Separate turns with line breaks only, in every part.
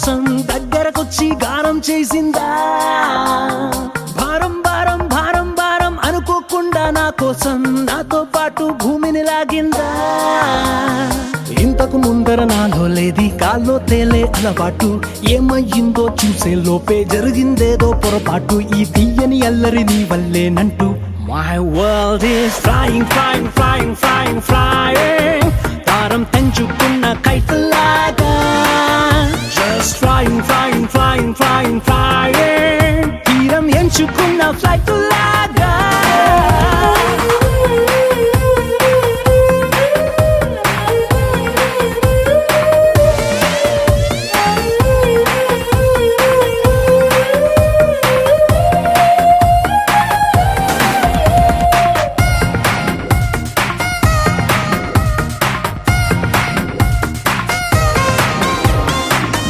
కోసం దగ్గరకొచ్చి గానం చేసిందా? భారం భారం భారం భారం అనుకోకుండా నా కోసం నాతో పాటు భూమిని లాగిందా? ఇంతకు ముందర నాలో లేది కాల్లో తేలే అలవాటు, ఏమయ్యిందో చూసే లోపే జరిగిందేదో పొరపాటు, ఈ తీయని అల్లరి నీ వల్లేనంటూ. My world is flying, flying, flying, flying, flying. తారం తెంచుకున్న కైతలాగా. Just flying, flying, flying, flying, flying. తీరం ఎంచుకున్న ఫ్లైట్ లాగా.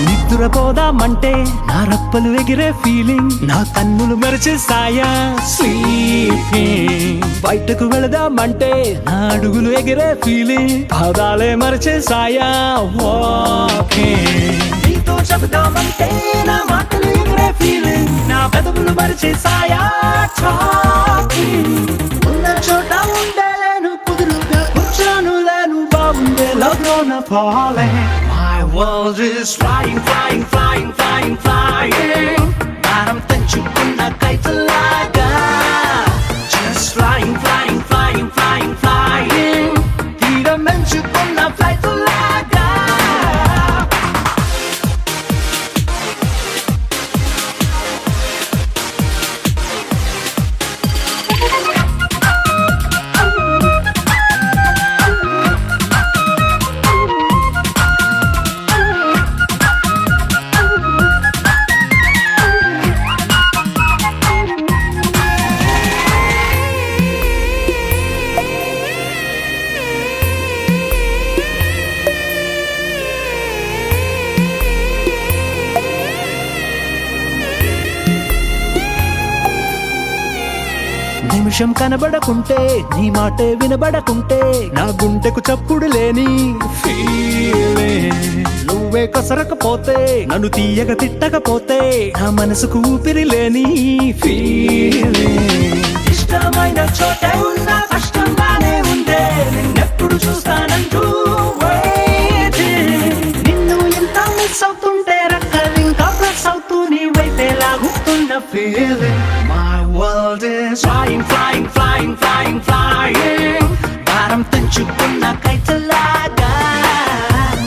నిద్రపోదామంటే నా రప్పలు ఎగిరే ఫీలింగ్, నా కన్నులు మెరిచేసాయా స్లీపింగ్. బయటకు వెళదామంటే నా అడుగులు ఎగిరే ఫీలింగ్, పాదాలే మరిచేసాయా వాకింగ్. నీతో చెబుదామంటే నా మాటలు ఎగిరే ఫీలింగ్, నా పెదవులు మరిచేసాయా టాకింగ్. ఉన్న చోట ఉండలేను, కుదురుగా కూర్చోను లేను, బాగుండే లోన పోలే. My world is flying, flying, flying, flying, flying. భారం తెంచుకున్న కైతలాగా. Just flying, flying, flying, flying, flying. తీరం ఎంచుకున్న ఫ్లైట్ లాగా. నిమిషం కనబడకుంటే, నీ మాటే వినబడకుంటే, నా గుండెకు చప్పుడు లేని ఫీలింగ్. నువ్వే కసరకపోతే, నన్ను తీయగా తిట్టకపోతే, నా మనసుకు ఊపిరి లేని ఫీలింగ్. ఇష్టమైన చోటే ఉన్నా కష్టంగానే ఉందే, నిన్నెప్పుడు చూస్తానంటూ waiting. నిన్ను ఎంత మిస్ అవుతుంటే రక్కలు ఇంకా ప్లస్ అవుతూ నీ వైపే లాగుతున్న feeling. My world is flying, flying, flying, flying, flying. భారం తెంచుకున్న కైతలాగా.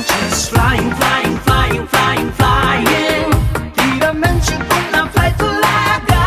Just flying, flying, flying, flying, flying. తీరం ఎంచుకున్న ఫ్లైట్ లాగా.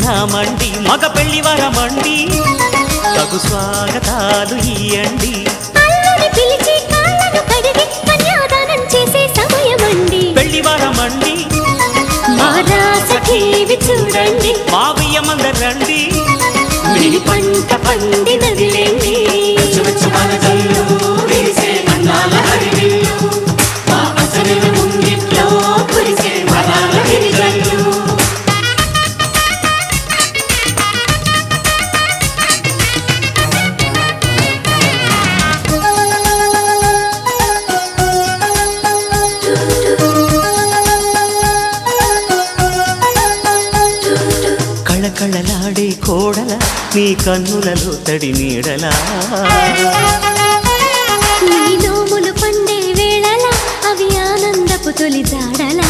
ఉన్నామండి మగ పెళ్లి వరమండి తగు స్వాగతాలు ఇయ్యండి
అల్లుని పిలిచి కాళ్ళను కడిగి కన్యాదానం చేసే సమయమండి
పెళ్లి వరమండి
మా రాస టీవీ చూడండి
మా బియ్యమందరండి
మిడి పంట పండినదిలేండి
కళకళలాడే కోడల నీ కన్నులలో తడి నీడలా
నీ నోములు పండే వేళలా అవి ఆనందపు తొలి జాడలా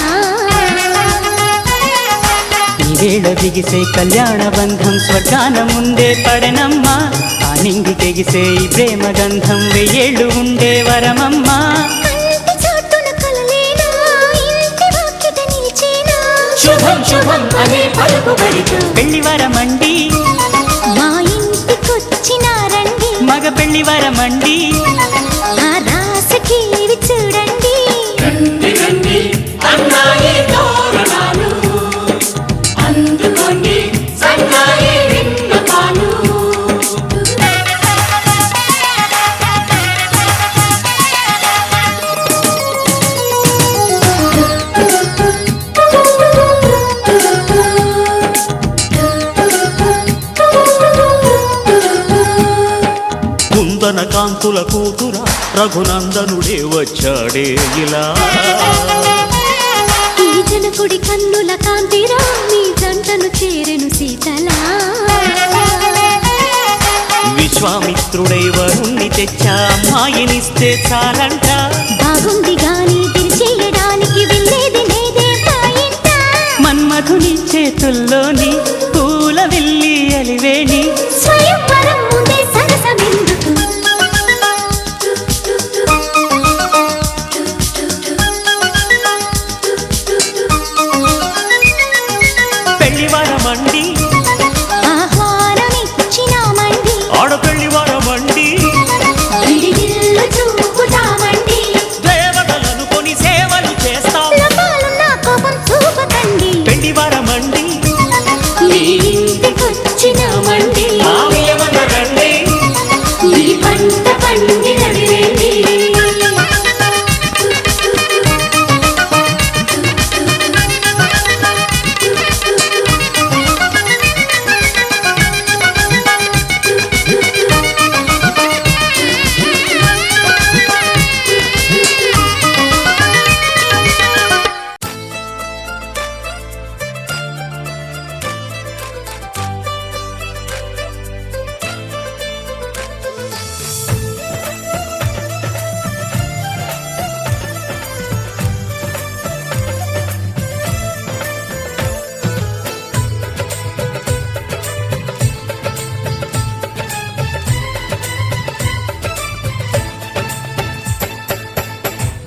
ఈ వేళ బిగిసే కళ్యాణ బంధం స్వర్గాన ముందే పడనమ్మా ఆ నింగి తెగిసే ఈ ప్రేమ గంధం వెయ్యేళ్ళు ఉండే వరమమ్మా
కంటి చాటున కలలేనా ఇంటి వాకిట నిలిచేనా
శుభం శుభం అనే పలుకుబడితో పెళ్లి వరమండి
మా ఇంటికొచ్చినారండి
మగ పెళ్లి వరమండి
ఆ రాస టీవీ చూడండి
కుందన కాంతుల కూతుర రఘునందనుడే వచ్చాడే ఇలా
ఈ జనకుడి కన్నుల కాంతిరా మీ జంటను చేరెను సీతలా
విశ్వామిత్రుడై వరుణ్ణి తెచ్చా అమ్మాయినిస్తే చాలంట
బాగుంది గాని తిరిచేయడానికి వెళ్ళేది లేదే మా ఇంట
మన్మధుని చేతుల్లోని పూల వెళ్ళి అలివేణి
స్వయంవరం ముందే సరసమెందుకు
పెళ్లి వరమండి
ఆహ్వానమిచ్చినామండి
ఆడపెళ్లి వరమండి
విడిదిల్లు చూపుతామండి
దేవతలను కొని సేవలు చేస్తాం
లోపాలున్న కోపం చూపకండి
పెళ్లి వరమండి
మీ ఇంటికొచ్చినామండి
ఆవియమనరండి
మీ పంట పండినదిలేండి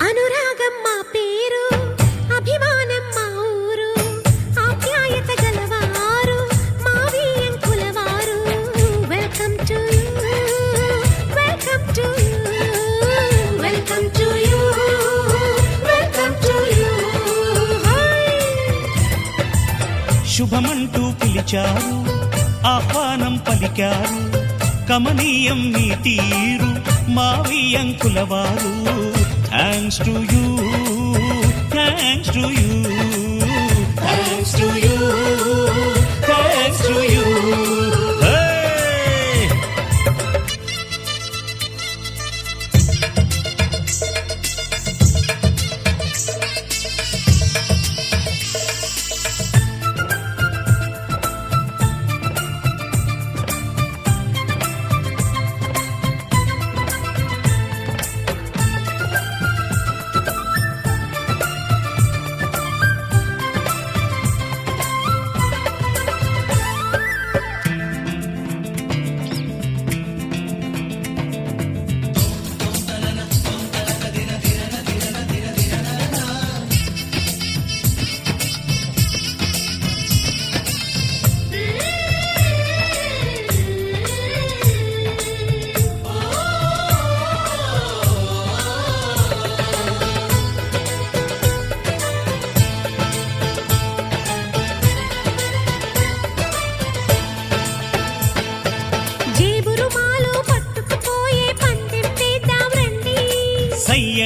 అనురాగం మా పేరు అభిమానం మా ఊరు ఆప్యాయత గలవారు మా వియంకులవారు welcome to you welcome to you welcome to you welcome to you
శుభమంటూ పిలిచారు ఆహ్వానం పలికారు కమనీయం నీ తీరు మావియంకుల వారు thanks to you thanks to you thanks to you thanks to you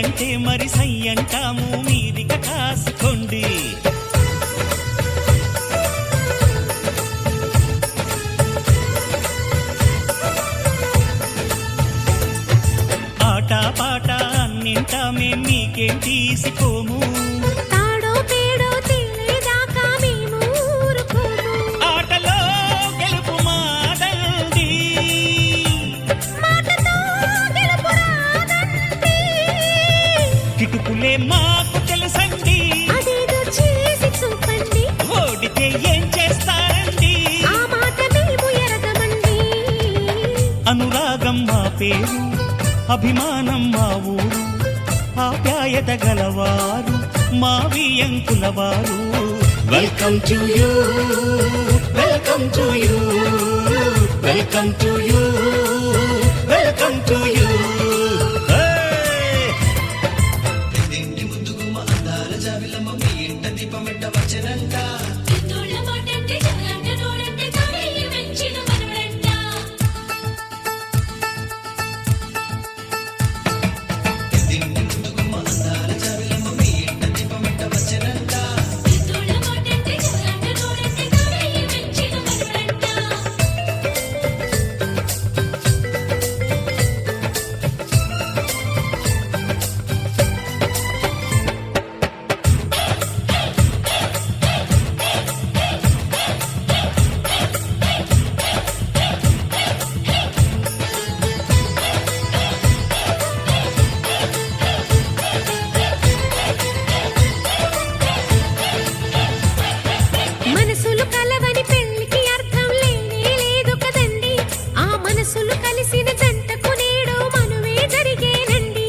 అంటే మరి సై అంటాము మీదిక కాసుకోండి. ఆట పాట అన్నింటా మేం మీకేం తీసుకోము.
తాడో పేడో తేలేదాకా మేము ఊరుకోము.
ఆటలో గెలుపు మాదండి,
మాటతో గెలుపు రాదండి.
కిటుకులే మాకు తెలుసండి,
అదేదో చేసి చూపండి.
ఓడితే ఏం చేస్తారండి.
ఆ మాట మేము ఎరగమండి.
అనురాగం మా పేరు, అభిమానం మా ఊరు, ఆప్యాయత గలవారు మా వియంకులవారు. Welcome to you, welcome to you, welcome to you, welcome to you.
పెద్దోళ్ళ మాటంటే జగలంట నోడంటే తాడయ్య మెచ్చిన మనవడంట. పెద్దోళ్ళ మాటంటే జగలంట నోడంటే తాడయ్య మెచ్చిన మనవడంట. మనసులు కలవని పెళ్లికి అర్థం లేనే లేదు కదండి. ఆ మనసులు కలిసిన జంటకు నేడు మనువే జరిగేనండి.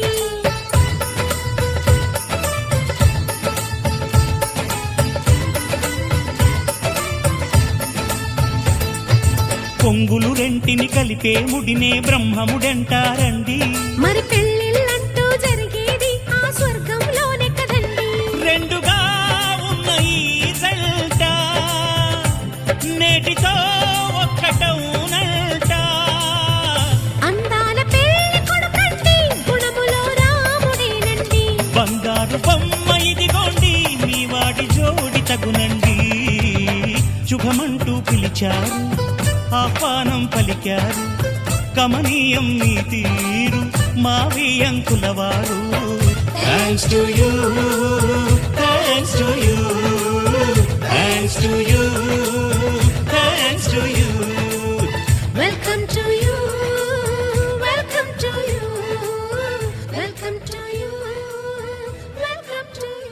కొంగులు రెంటిని కలిపే ముడినే బ్రహ్మముడంటారండి.
మరి పెళ్ళిళ్ళంటూ జరిగేది ఆ స్వర్గంలోనే కదండి.
రెండుగా ఉన్న ఈ జంట నేటితో ఒక్కటవునంట.
అందాల పెళ్లి కొడుకండి, గుణములో రాముడేనండి.
బంగారు బొమ్మ ఇదిగోండి, మీ వాడి జోడి తగునండి. శుభమంటూ పిలిచారు, ఆహ్వానం పలికారు, కమనీయం మీ తీరు మా వియంకులవారు. Thanks to you, thanks to you, thanks to you, thanks to you.
Welcome to you, welcome to you, welcome to you, welcome to you.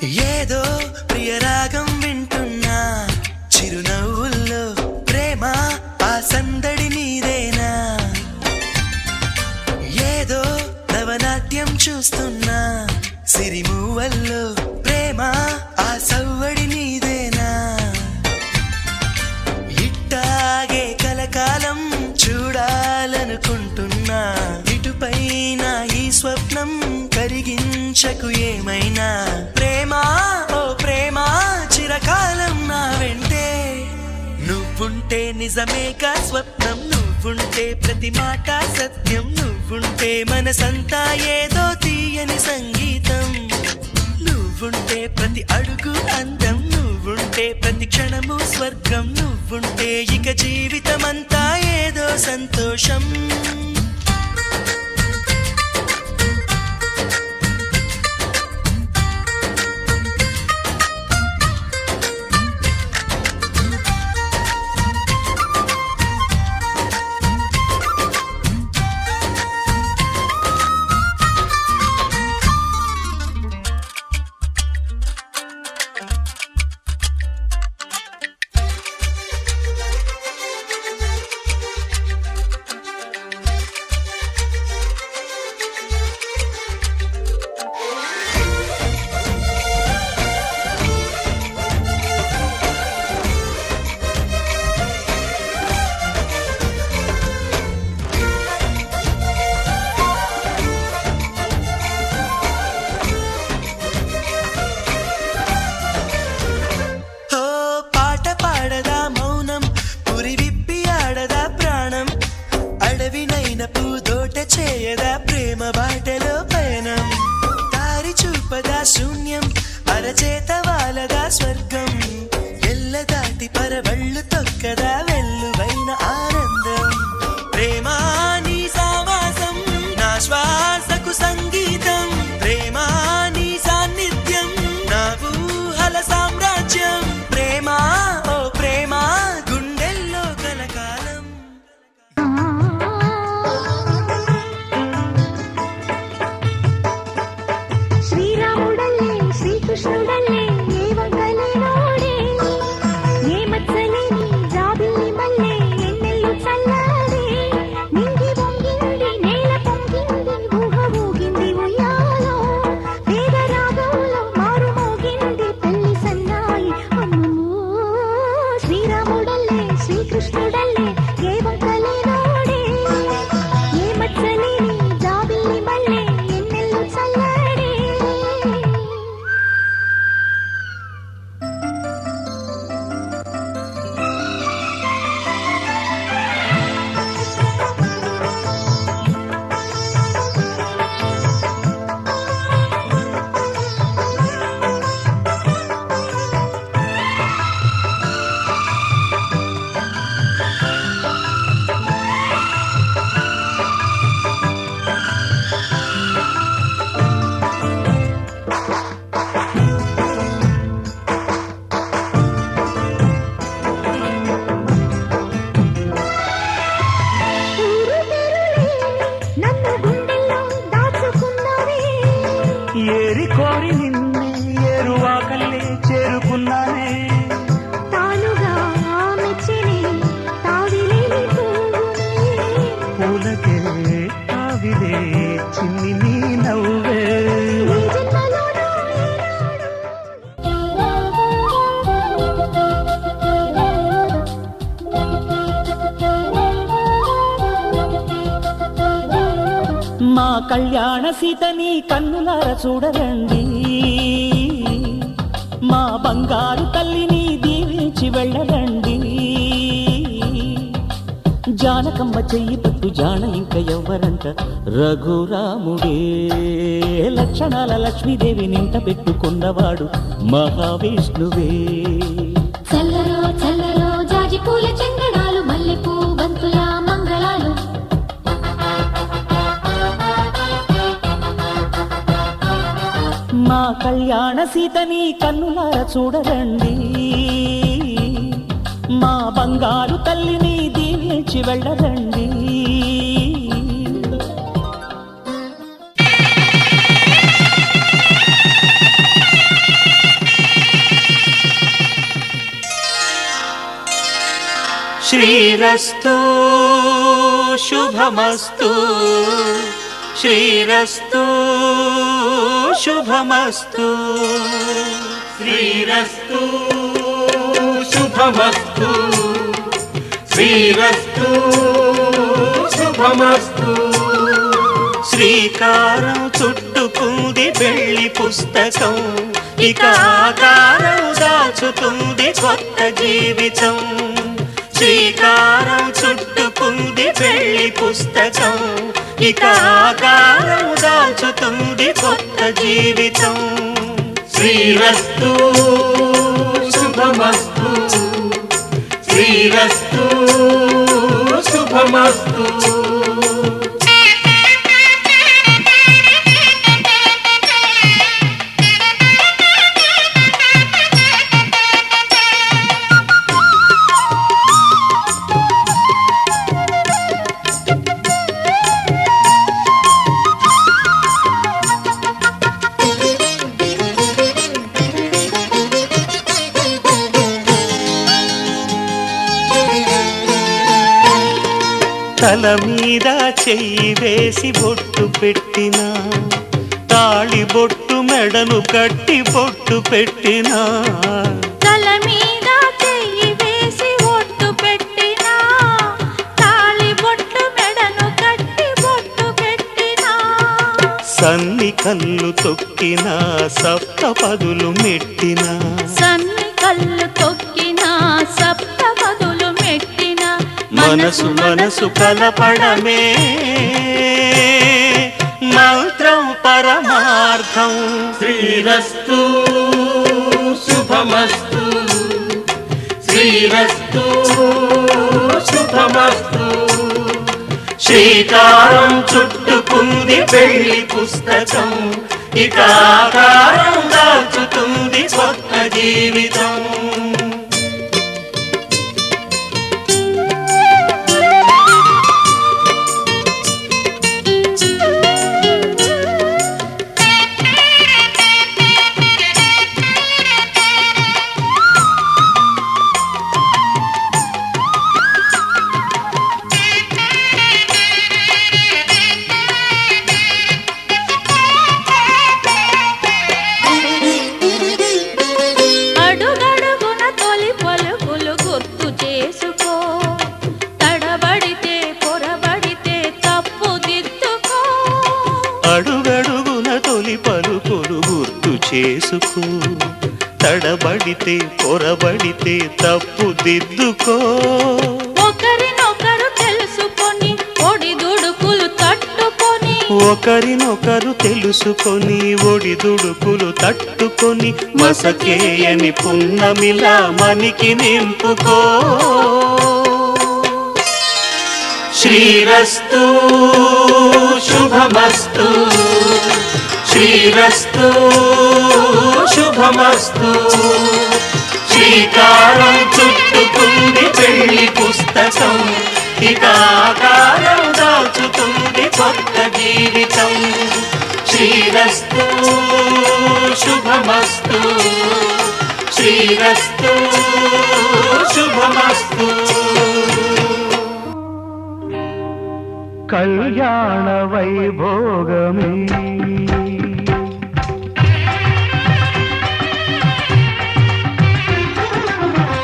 ఏదో ప్రియరాగం వింటున్నా చిరునవ్వుల్లో ప్రేమ ఆ సందడి నీదేనా ఏదో నవనాట్యం చూస్తున్నా సిరిమూవల్లో ప్రేమ ఆ సవ్వడి నీదేనా ఇట్టాగే కలకాలం చూడాలనుకుంటున్నా ఇటుపైన ఈ స్వప్నం కరిగించకు ఏమైనా ప్రేమ ఓ ప్రేమ చిరకాలం నా వెంటే నువ్వుంటే నిజమేగా స్వప్నం నువ్వుంటే ప్రతి మాట సత్యం నువ్వుంటే మనసంతా ఏదో తీయని సంగీతం నువ్వుంటే ప్రతి అడుగు అందం నువ్వుంటే ప్రతి క్షణము స్వర్గం నువ్వుంటే ఇక జీవితమంతా ఏదో సంతోషం చేయదా ప్రేమ బాటలో పయనం దారి చూపదా శూన్యం అరచేత వాలదా స్వర్గం ఎల్ల దాటి పరవళ్ళు తొక్కదా వెల్లువైన ఆనందం ప్రేమ నీ సావాసం నా శ్వాసకు సంగీతం ప్రేమ నీ సాన్నిధ్యం నా ఊహల సామ్రాజ్యం ప్రేమ ఓ ప్రేమ గుండెల్లో కలకాలం
కృష్ణుడల్లే ఏ వంగలేనోడే ఏ మచ్చలేని జాబిల్లి మల్లె ఎన్నెల్లు చల్లారే నింగి వంగింది నేల పొంగింది ఊహ ఊగింది ఉయ్యాలో వేద రాగంలో మారు మోగింది పెళ్లి సన్నాయి అమ్మో శ్రీరాముడల్లే శ్రీకృష్ణుడల్లే ఏ వంగలేనోడే ఏ మచ్చలేని జాబిల్లి మల్లె ఎన్నెల్లు చల్లారే
ఏరి కోరి నిన్నే ఏరువాకల్లే చేరుకున్నానే
తానుగా మెచ్చిని తావిలేని
పూలకే తావిలే చిన్ని నీ నవ్వే
మా కళ్యాణ సీతని కన్నులార చూడరండి మా బంగారు తల్లిని దీవించి వెళ్ళరండి జానకమ్మ చెయ్యి పట్టు జాన ఇంక ఎవ్వరంట రఘురాముడే లక్షణాల లక్ష్మీదేవి నింట పెట్టుకున్నవాడు మహావిష్ణువే
చల్లరో చల్లరో జాజి పూల చందనాలు మల్లెపూ బంతుల మంగళాలు
మా కళ్యాణ సీతని కన్నులార చూడరండి మా బంగారు తల్లిని దీవించి వెళ్ళరండి
శ్రీరస్తు శుభమస్తు శ్రీరస్తు శుభమస్తు శ్రీరస్తు శుభమస్తు శ్రీరస్తు శుభమస్తు శ్రీకారం చుట్టుకుంది పెళ్లి పుస్తకం ఇక ఆకారం దాచుతుంది కొత్త జీవితం శ్రీకారం చుట్టుకుంది పెళ్లి పుస్తకం ఇక ఆకారం దాచుతుంది కొత్త జీవితం శ్రీరస్తు శుభమస్తు శ్రీరస్తు శుభమస్తు తల మీద చెయ్యి వేసి బొట్టు పెట్టినా తాళి బొట్టు మెడను కట్టి బొట్టు పెట్టినా
తల మీద చెయ్యి వేసి బొట్టు పెట్టినా తాళి బొట్టు మెడను కట్టి బొట్టు పెట్టినా
సన్ని కళ్ళు తొక్కినా సప్త పదులు మెట్టినా
సన్ని కళ్ళు తొక్కినా సప్త పదులు మెట్టినా
మనసు మనసు కలపడమే మంత్రం పరమార్థం శ్రీరస్తు శుభమస్తు శ్రీరస్తు శుభమస్తు శ్రీకారం చుట్టుకుంది పెళ్లి పుస్తకం ఇక ఆకారం దాచుతుంది కొత్త జీవితం
అడుగడుగున తొలి పలుకులు గుర్తు చేసుకో తడబడితే పొరబడితే తప్పు దిద్దుకో
అడుగడుగున తొలి పలుకులు గుర్తు చేసుకో తడబడితే పొరబడితే తప్పు దిద్దుకో
ఒకరినొకరు తెలుసుకొని ఒడిదుడుకులు తట్టుకొని
ఒకరినొకరు తెలుసుకొని ఒడిదుడుకులు తట్టుకొని మసకేయని పున్నమిలా మనికి నింపుకో శ్రీరస్తు శుభమస్తు శ్రీరస్తు శుభమస్తు శ్రీకారం చుట్టుకుంది పెళ్లి పుస్తకం ఇక ఆకారం దాచుతుంది కొత్త జీవితం శ్రీరస్తు శుభమస్తు శ్రీరస్తు శుభమస్తు
కళ్యాణ వైభోగమే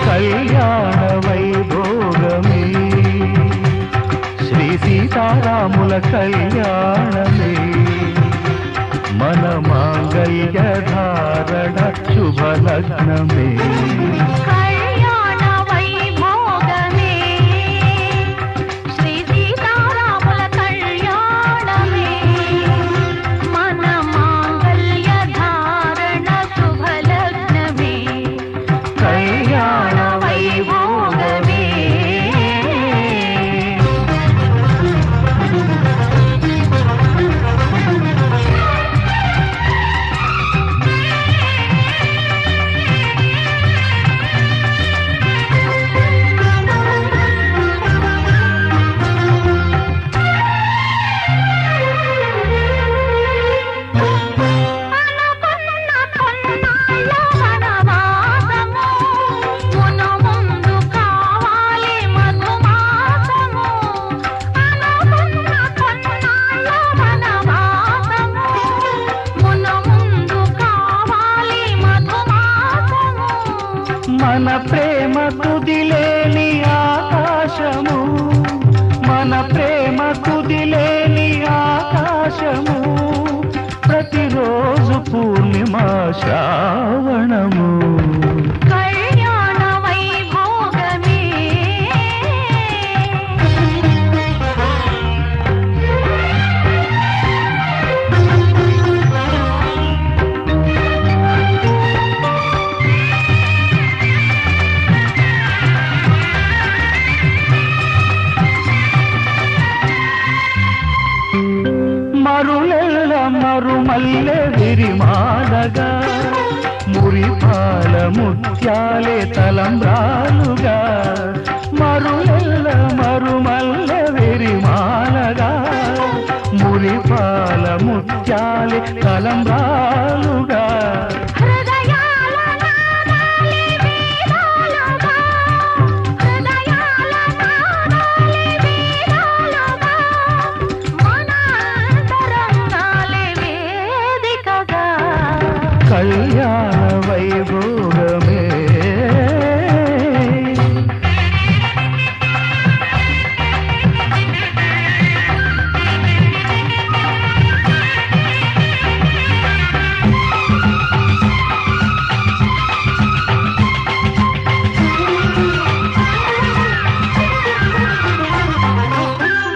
కళ్యాణ వైభోగమే శ్రీ సీతారాముల కళ్యాణమే మన మాంగళ్య ధారణ శుభలగ్నమే
కళ్యాణ వైభోగమే శ్రీ సీతారాముల కళ్యాణమే మన మాంగళ్య ధారణ శుభలగ్నమే
కళ్యాణ
వైభోగమే
ప్రతిరోజు పూర్ణిమ శ్రావణము
కళ్యాణ వైభోగమే
మరులెల్ల మరుమల్లె విరిమాలగా మురిపాల ముత్యాలే తలంబ్రాలుగా మరులెల్ల మరుమల్లె విరిమాలగా మురిపాల ముత్యాలే తలంబ్రాలుగా
హృదయాల నాదాలే వేదాలుగా హృదయాల నాదాలే వేదాలుగా మనంతరంగాలే వేదికగా
కళ్యాణ వైభోగమే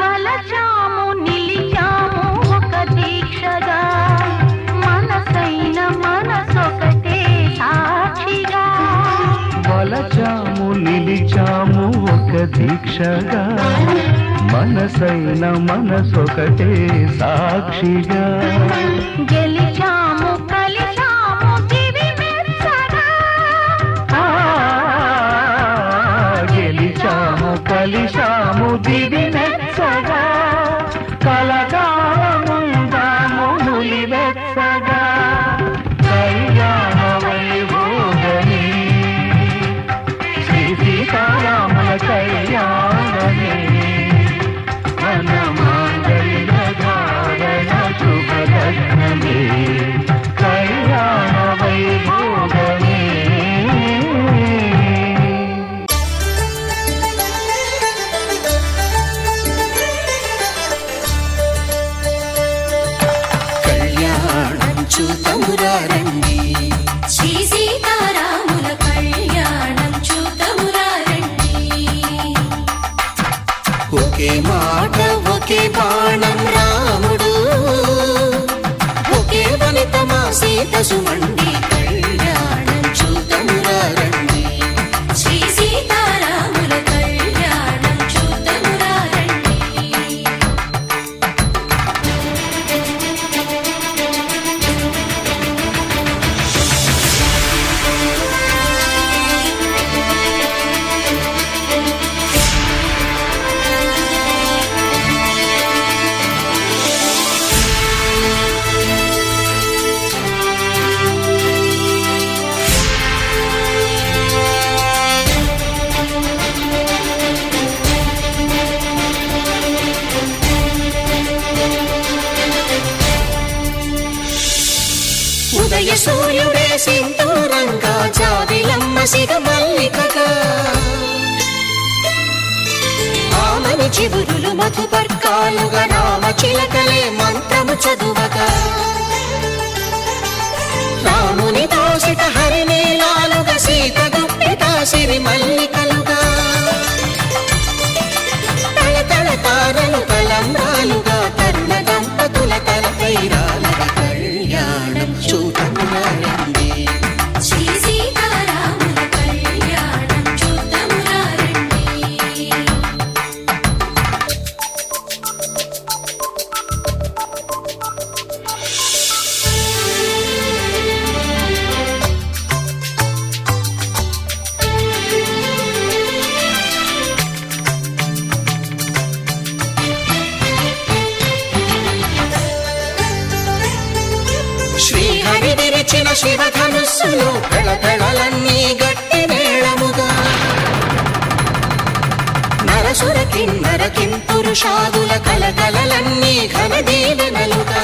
వలచాము నిలిచాము ఒక దీక్షగా మనసైన మనసొకటే సాక్షిగా
వలచాము నిలిచాము ఒక దీక్షగా మనసైన మనసొకటే సాక్షిగా
గెలిచాము కలిచాము దివి మెచ్చగా
ఆ, గెలిచాము కలిశాము దివి మెచ్చగా కలకాలముందాము నులివెచ్చగా కళ్యాణ వైభోగమే శ్రీ సీతారాముల కళ్యాణమే మన మాంగళ్య ధారణ శుభలగ్నమే కళ్యాణ వైభోగమే
కళ్యాణం చూతమురారండి
శ్రీ సీతారాముల కళ్యాణం చూతమురారండి
ఒకే మాట ఒకే బాణం రాముడు ఒకే వనిత మా సీత సుమండి కళ్యాణం చూతమురారండి
శ్రీ సీతారాముల కళ్యాణం చూతమురారండి
ఉదయ సూర్యుడే సింధూరంగా జాబిలమ్మ సిగ మల్లికగా ఆమని చివురులు మధుపర్కాలుగా రామ చిలకలే మంత్రము చదువగా రాముని దోసిట హరినీలాలుగా సీత గుప్పిట సిరి మల్లికలుగా తళతళ తారలు తలంబ్రాలుగా తరుణ దంపతుల తలపైరాలుగా కళ్యాణం చూతమురారండి
శ్రీ సీతారాముల కళ్యాణం చూతమురారండి
శ్రీహరి విరిచిన శివధనుస్సులు పెళపెళలన్నీ గట్టి మేళముగా నరసుర కిన్నర కింపురుషాదుల కలకలలన్నీ ఘన దీవెనలుగా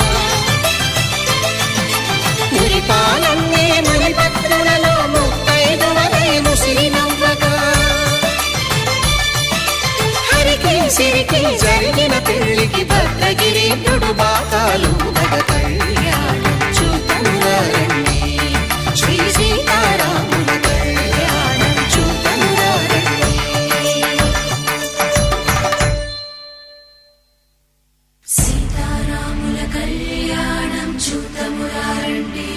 మురిపాలన్నీ మురిపత్రులలో ముత్తైదువలై ముసిరి నవ్వగా హరికి సిరికి జరిగిన పెళ్లికి భద్రగిరీంద్రుడు బాకాలు కళ్యాణం
చూతమురారండి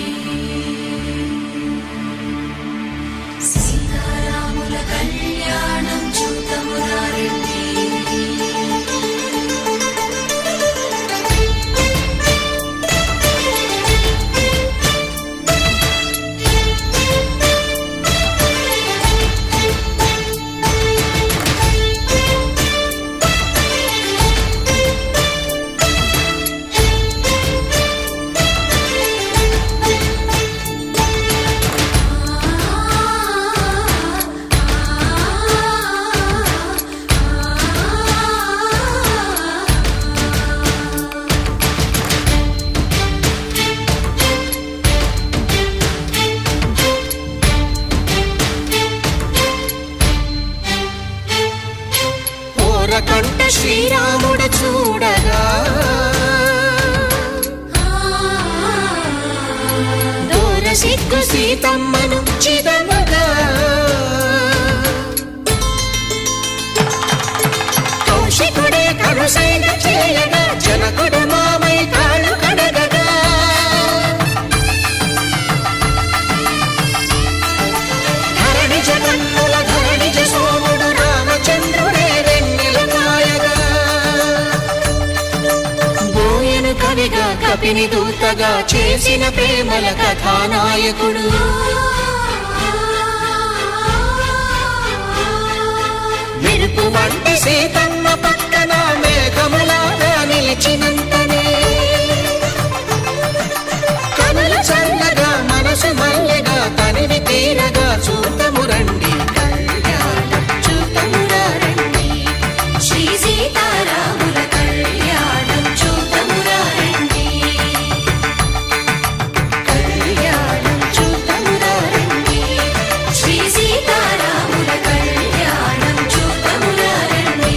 సీతారాముల కళ్యాణం చూతమురారండి
కంట శ్రీరాముడు చూడగా దూర సిగ్గు సీతమ్మను చిదమగా కౌశికుడే కరుసైన చేయగా జనకుడు మామై కాళ్ళు కడగగా ధరణి జగన్నుల ధరణి సోముడు రామచంద్రుడే కవిగా కపిని దూతగా చేసిన ప్రేమల కథానాయకుడు మెరుపు వంటి సీతమ్మ పక్కన మేఘములాగా నిలిచినంతనే కనుల చల్లగా మనసు మల్లెగా తనివి తీరగా చూతము రండి కళ్యాణం చూతమురా రండి శ్రీ సీతారాముల కళ్యాణం చూతమురా రండి కళ్యాణం చూతమురా రండి శ్రీ సీతారాముల కళ్యాణం చూతమురా రండి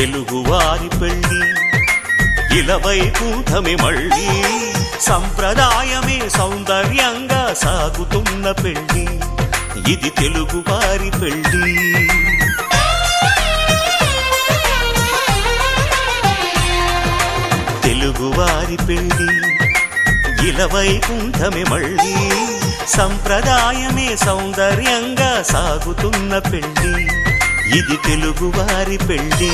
తెలుగువారి పెళ్ళి ఇలవైకుంఠమే మళ్ళీ సంప్రదాయమే సౌందర్యంగా సాగుతున్న పెళ్ళి ఇది తెలుగువారి పెళ్ళి తెలుగువారి పెళ్ళి ఇలవైకుంఠమే మళ్ళీ సంప్రదాయమే సౌందర్యంగా సాగుతున్న పెళ్ళి ఇది తెలుగువారి పెళ్ళి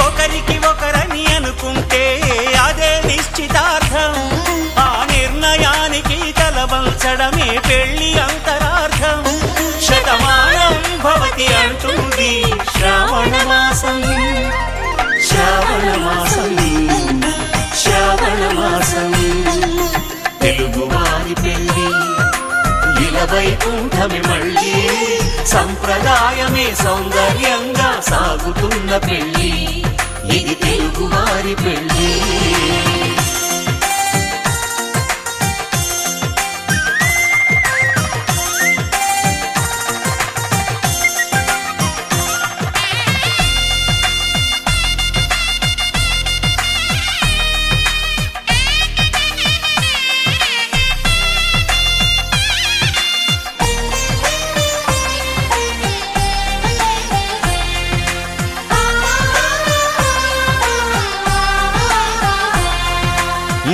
ఒకరికి ఒకరని అనుకుంటే అదే నిశ్చితార్థం ఆ నిర్ణయానికి తలవంచడమే పెళ్లి అంతరార్థం శతమానం భవతి అంటుంది శ్రావణ మాసం శ్రావణ మాసం శ్రావణ మాసం తెలుగువారి పెళ్ళి ఇలవైకుంఠమే మళ్ళీ సంప్రదాయమే సౌందర్యంగా సాగుతున్న పెళ్ళి ఇది తెలుగువారి పెళ్ళి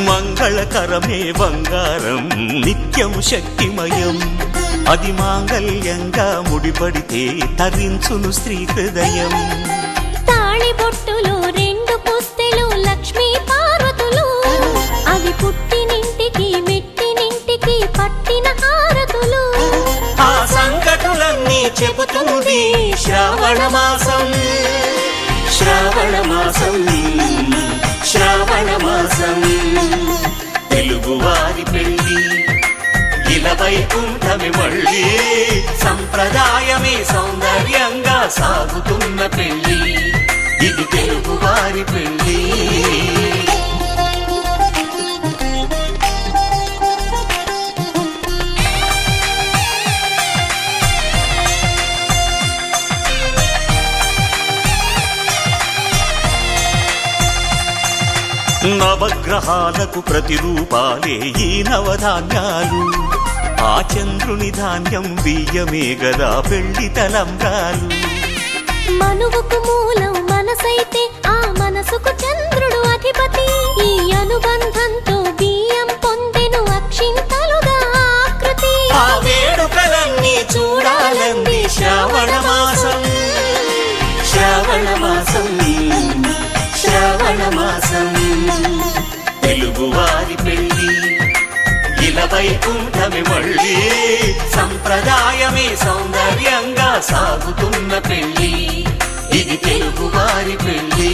మంగళకరమే బంగారం నిత్యం శక్తిమయం అది మాంగళ్యంగా ముడిపడితే తరించును స్త్రీ హృదయం
తాళి బొట్టులో రెండు పుస్తెలు లక్ష్మీ పార్వతులు అవి పుట్టినింటికి మెట్టినింటికి పట్టిన హారతులు
ఆ సంకటులన్నీ చెబుతుంది శ్రావణ మాసం శ్రావణ మాసం శ్రావణ మాసం తెలుగువారి పెళ్ళి ఇలవైకుంఠమే మళ్ళీ సంప్రదాయమే సౌందర్యంగా సాగుతున్న పెళ్ళి ఇది తెలుగువారి పెళ్ళి నవగ్రహాలకు ప్రతిరూపాలే ఈ నవధాన్యాలు ఆ చంద్రుని ధాన్యం బియ్యమే గదా పెళ్లి తలంబ్రాలు
మనువుకు మూలం మనసైతే ఆ మనసుకు చంద్రుడు అధిపతి ఈ అనుబంధంతో బియ్యం పొందెను అక్షింతలుగా ఆకృతి
ఆ వేడుకలన్నీ చూడాలంది శ్రావణ మాసం శ్రావణ మాసం శ్రావణ మాసం తెలుగువారి పెళ్ళి ఇలవైకుంఠమే మళ్ళీ సంప్రదాయమే సౌందర్యంగా సాగుతున్న పెళ్ళి ఇది తెలుగువారి పెళ్ళి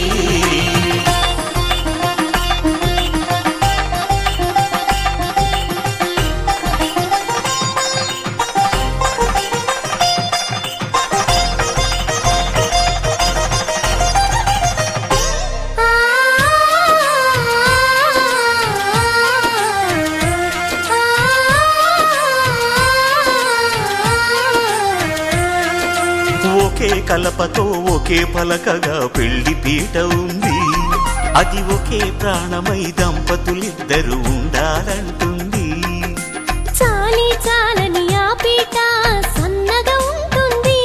ఒకే కలపతో ఒకే పలకగా పెళ్లి పీట ఉంది అది ఒకే ప్రాణమై దంపతులిద్దరు ఉండాలంటుంది
చాలి చాలని ఆ పీట సన్నగా ఉంటుంది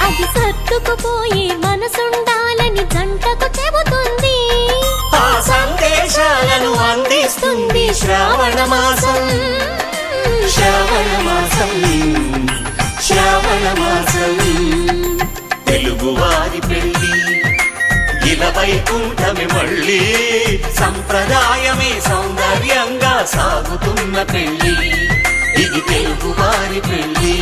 అది సర్దుకుపోయే మనసుండాలని జంటకు చెబుతుంది
ఆ సందేశాలను అందిస్తుంది శ్రావణ మాసం శ్రావణ మాసం శ్రావణ మాసం తెలుగువారి పెళ్ళి ఇలవైకుంఠమే మళ్ళీ సంప్రదాయమే సౌందర్యంగా సాగుతున్న పెళ్ళి ఇది తెలుగువారి పెళ్ళి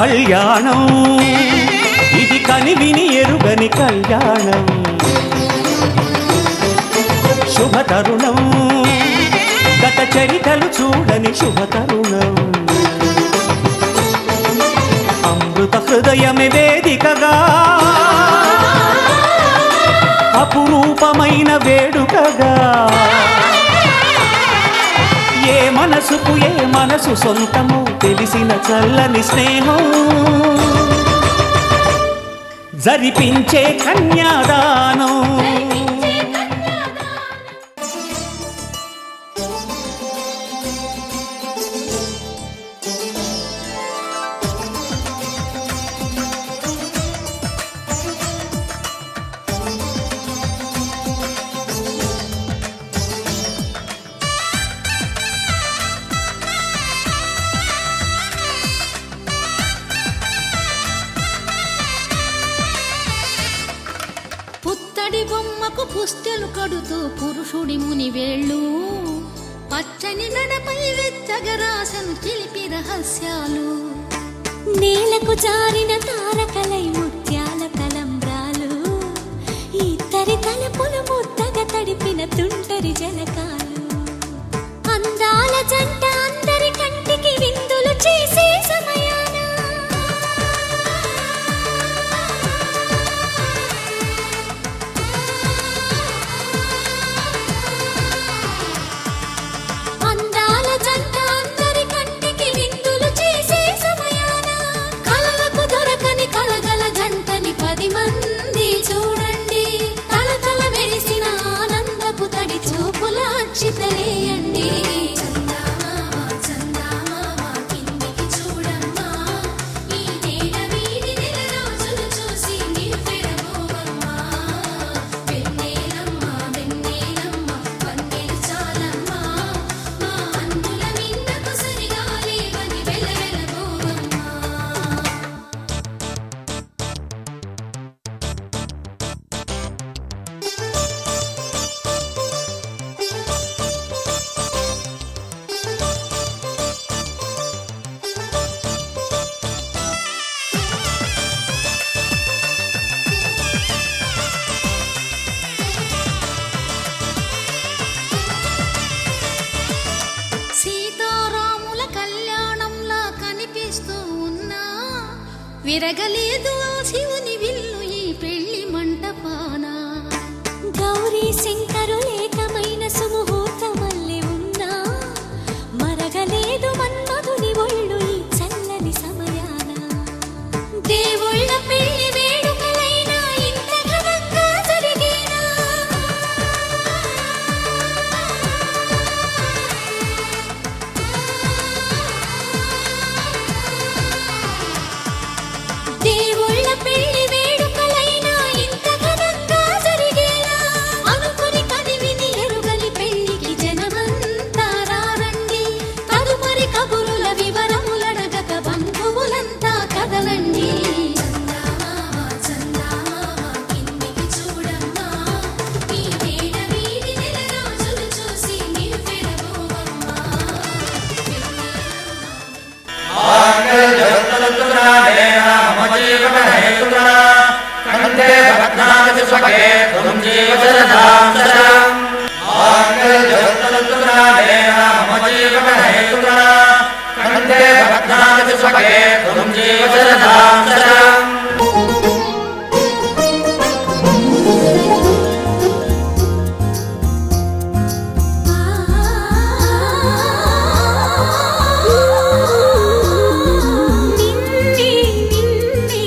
కళ్యాణం ఇది కనివిని ఎరుగని కళ్యాణం శుభతరుణం గత చరితలు చూడని శుభతరుణం అమృత హృదయమే వేదికగా అపురూపమైన వేడుకగా ఏ మనసుకు ఏ మనసు సొంతము తెలిసిన చల్లని స్నేహం జరిపించే కన్యాదానం
పుత్తడి బొమ్మకు పుస్తెలు కడుతూ పురుషుడి ముని వేళ్ళు పచ్చని నడపై వెచ్చగరాసను చిలిపి రహస్యాలు నేలకు జారిన తారకలై ముత్యాల తలంబ్రాలు ఇద్దరి తలపులు ముద్దగా తడిపిన తుంటరి జలకాలు అందాల జంట అందరి కంటికి విందులు చేసే సమయాన అందాల జంట అందరి కంటికి విందులు చేసే సమయాన కలలకు దొరకని కలగల జంటని 10 మంది చూడండి తలతల మెరిసిన ఆనందపు తడి చూపుల అక్షితలేయండి సీతారాముల కళ్యాణంలా కనిపిస్తూ ఉన్నా విరగలేదు ఆ శివుని విల్లు ఈ పెళ్లి మంటపాన గౌరీ శంకరులేకమైన సుముహూర్తమల్లె ఉన్నా మరగలేదు మన్మధుని ఒళ్ళు ఈ చల్లని సమయాన దేవుళ్ళ పెళ్లి వేడుకలైనా ఇంత ఘనంగా జరిగేనా దేవుళ్ళ పెళ్లి వేడుకలైనా ఇంత ఘనంగా జరిగేలా అనుకుని కనివిని ఎరుగని పెళ్లికి జనమంతా రారండి తదుపరి కబురుల వివరములడగక బంధువులంతా కదలండి కిందికి చూడమ్మా ఈ వేడ వీడి నెల రోజులు చూసి నీవు పెరగోవమ్మా నిండి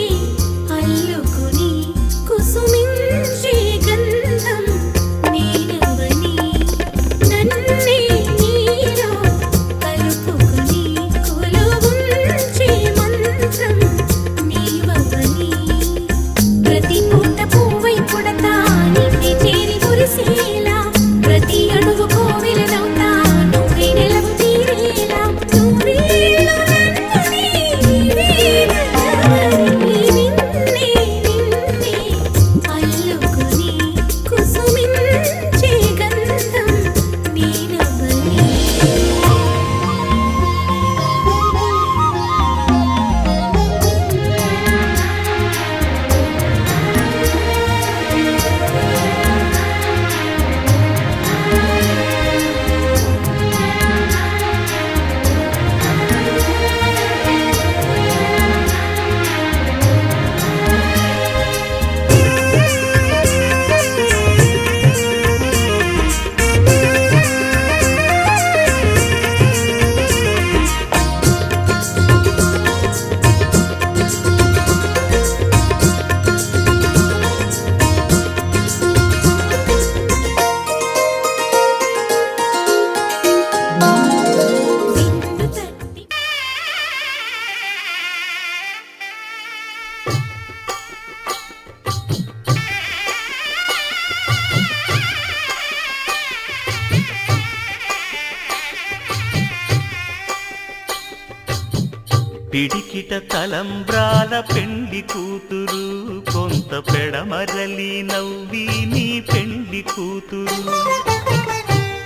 పిడికిట తలంబ్రాల పెండి కూతురు కొంత పెడమరలి నవ్వి నీ పెండి కూతురు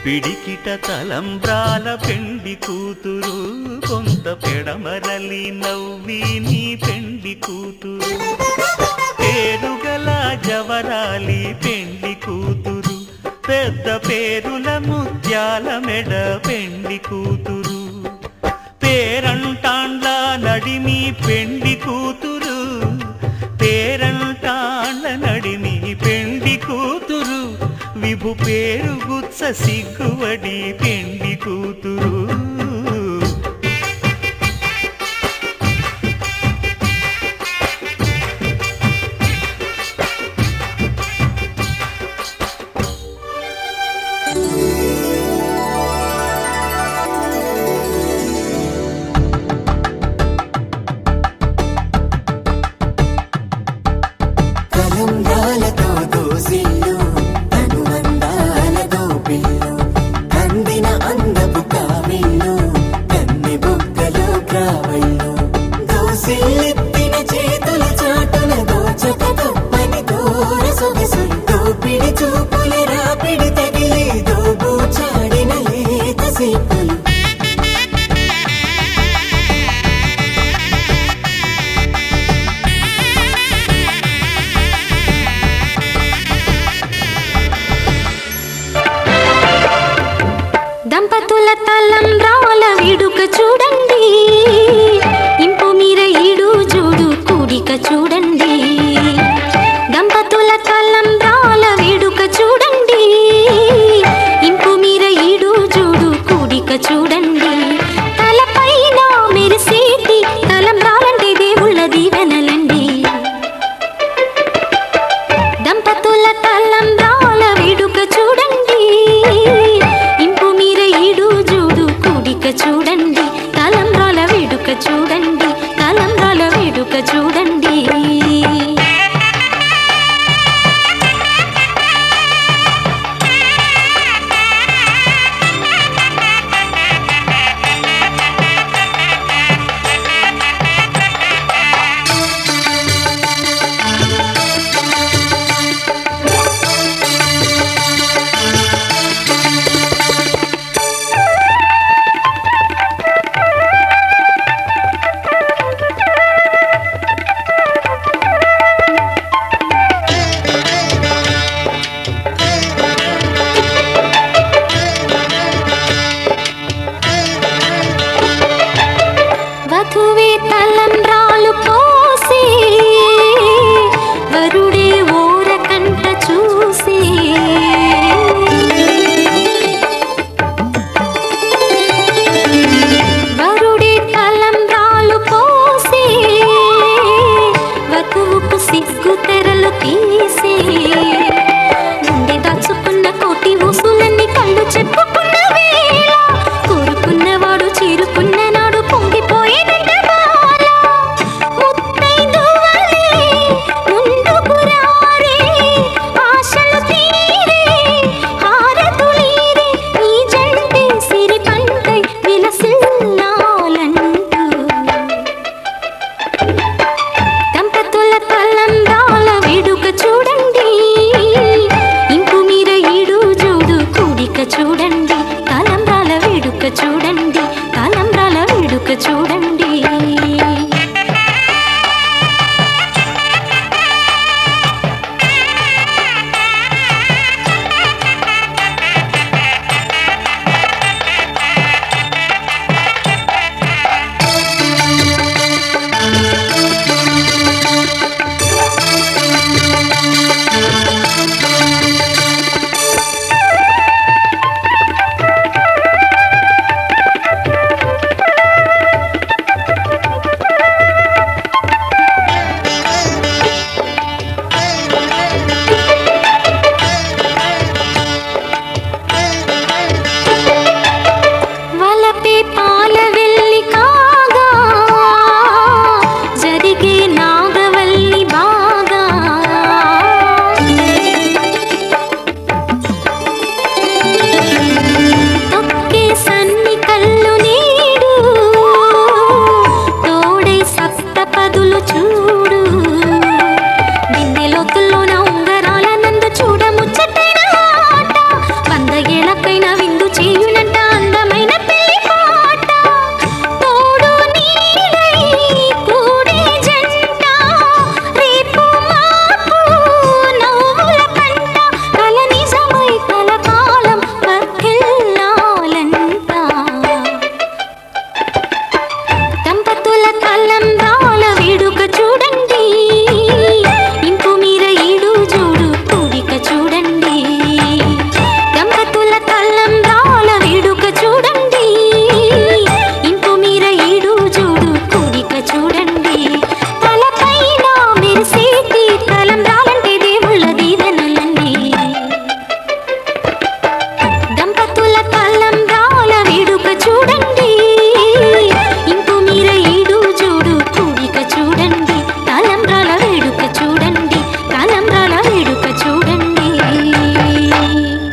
పిడికిట తలంబ్రాల పెండి కూతురు కొంత పెడమరలి నవ్వి నీ పెండి కూతురు పేరుగల జవరాలి పెండి కూతురు పెద్ద పేరుల ముత్యాల మెడ పెండి కూతురు పేరంటాండ్ల నడిమి పెండి కూతురు పేరంటాండ్ల నడిమి పెండి కూతురు విభు పేరు గుత్స సిగ్గువడి పెండి కూతురు
తలంబ్రాలతో దోసిళ్ళు అనుబంధాలతో పిల్లు అందిన అందపు కావిళ్ళు కన్నె బుగ్గలో గ్రావళ్ళు దోసిళ్ళెత్తిన చేతుల చాటున దోచక తప్పని దూర సొగసులు దోపిడి చూపుల రాపిడి తగిలి దోబూచాడిన లేత సీపులు
దంపతుల తలంబ్రాల వేడుక చూడండి